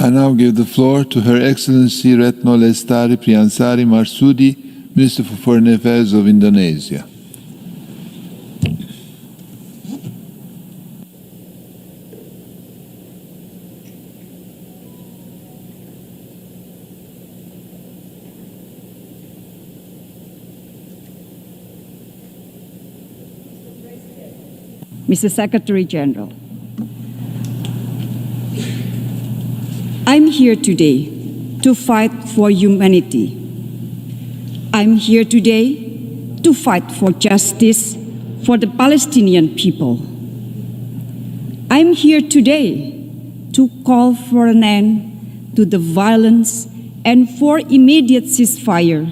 I now give the floor to Her Excellency Retno Lestari Priyansari Marsudi, Minister for Foreign Affairs of Indonesia. Mr. Secretary General, I'm here today to fight for humanity. I'm here today to fight for justice for the Palestinian people. I'm here today to call for an end to the violence and for immediate ceasefire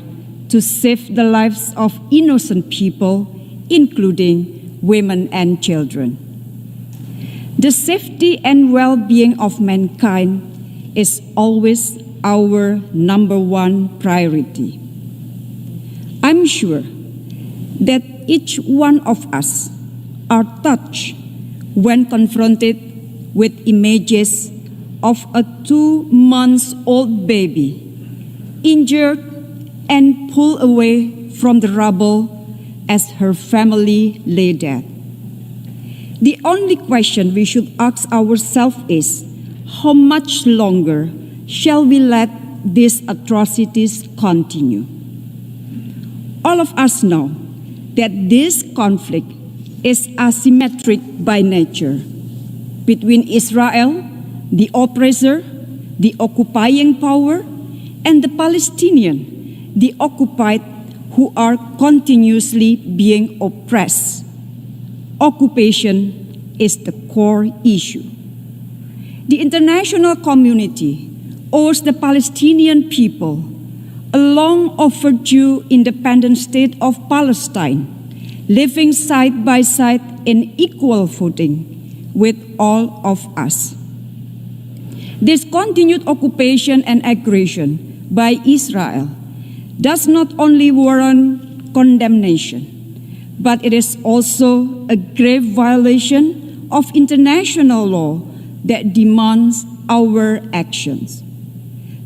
to save the lives of innocent people, including women and children. The safety and well-being of mankind is always our number one priority. I'm sure that each one of us are touched when confronted with images of a 2-month-old baby injured and pulled away from the rubble as her family lay dead. The only question we should ask ourselves is, how much longer shall we let these atrocities continue? All of us know that this conflict is asymmetric by nature between Israel, the oppressor, the occupying power, and the Palestinian, the occupied, who are continuously being oppressed. Occupation is the core issue. The international community owes the Palestinian people a long overdue independent state of Palestine, living side by side in equal footing with all of us. This continued occupation and aggression by Israel does not only warrant condemnation, but it is also a grave violation of international law that demands our actions.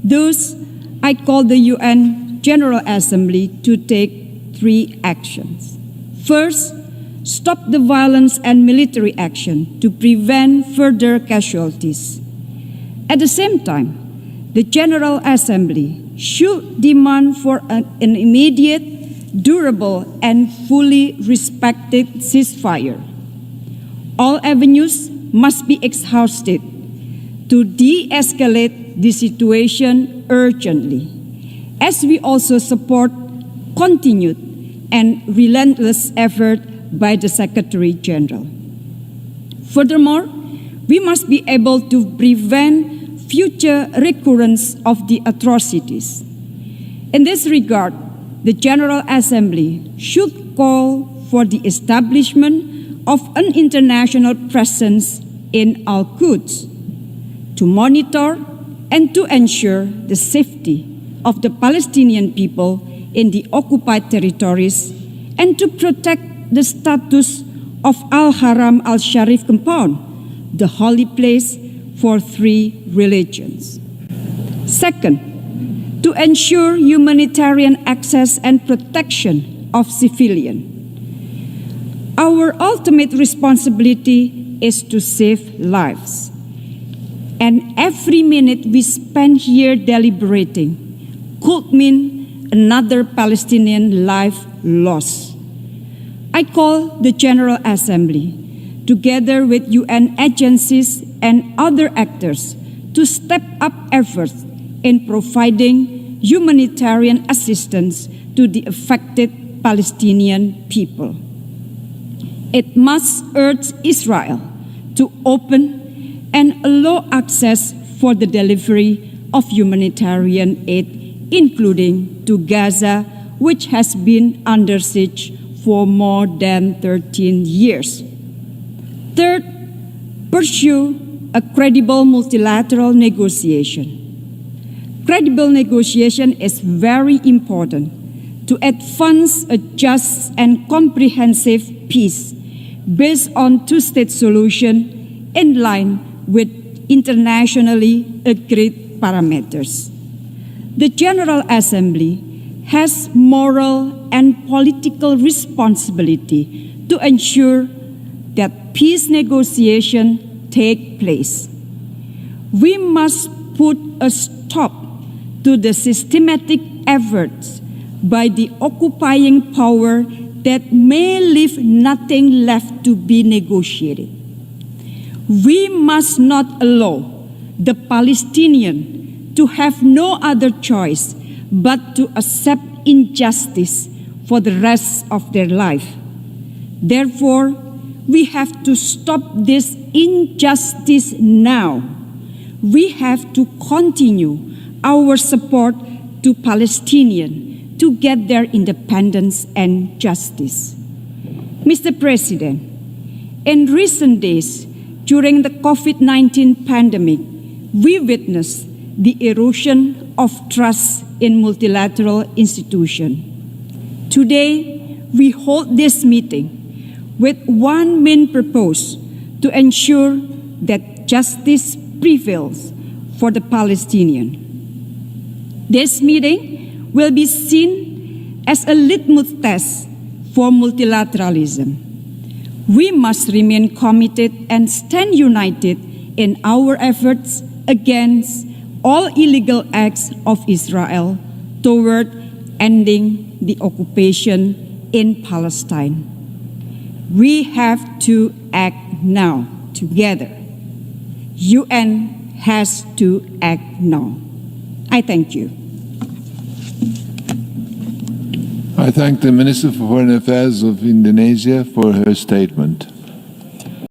Thus, I call the UN General Assembly to take 3 actions. First, stop the violence and military action to prevent further casualties. At the same time, the General Assembly should demand for an immediate, durable, and fully respected ceasefire. All avenues must be exhausted to de-escalate the situation urgently, as we also support continued and relentless effort by the Secretary General. Furthermore, we must be able to prevent future recurrence of the atrocities. In this regard, the General Assembly should call for the establishment of an international presence in Al-Quds to monitor and to ensure the safety of the Palestinian people in the occupied territories and to protect the status of Al-Haram Al-Sharif compound, the holy place for 3 religions. Second, to ensure humanitarian access and protection of civilians. Our ultimate responsibility is to save lives. And every minute we spend here deliberating could mean another Palestinian life lost. I call the General Assembly, together with UN agencies and other actors, to step up efforts in providing humanitarian assistance to the affected Palestinian people. It must urge Israel to open and allow access for the delivery of humanitarian aid, including to Gaza, which has been under siege for more than 13 years. Third, pursue a credible multilateral negotiation. Credible negotiation is very important to advance a just and comprehensive peace based on 2-state solution in line with internationally agreed parameters. The General Assembly has moral and political responsibility to ensure that peace negotiations take place. We must put a stop to the systematic efforts by the occupying power that may leave nothing left to be negotiated. We must not allow the Palestinians to have no other choice but to accept injustice for the rest of their life. Therefore, we have to stop this injustice now. We have to continue our support to Palestinians to get their independence and justice. Mr. President, in recent days, during the COVID-19 pandemic, we witnessed the erosion of trust in multilateral institutions. Today, we hold this meeting with one main purpose: to ensure that justice prevails for the Palestinians. This meeting will be seen as a litmus test for multilateralism. We must remain committed and stand united in our efforts against all illegal acts of Israel toward ending the occupation in Palestine. We have to act now together. UN has to act now. I thank you. I thank the Minister for Foreign Affairs of Indonesia for her statement.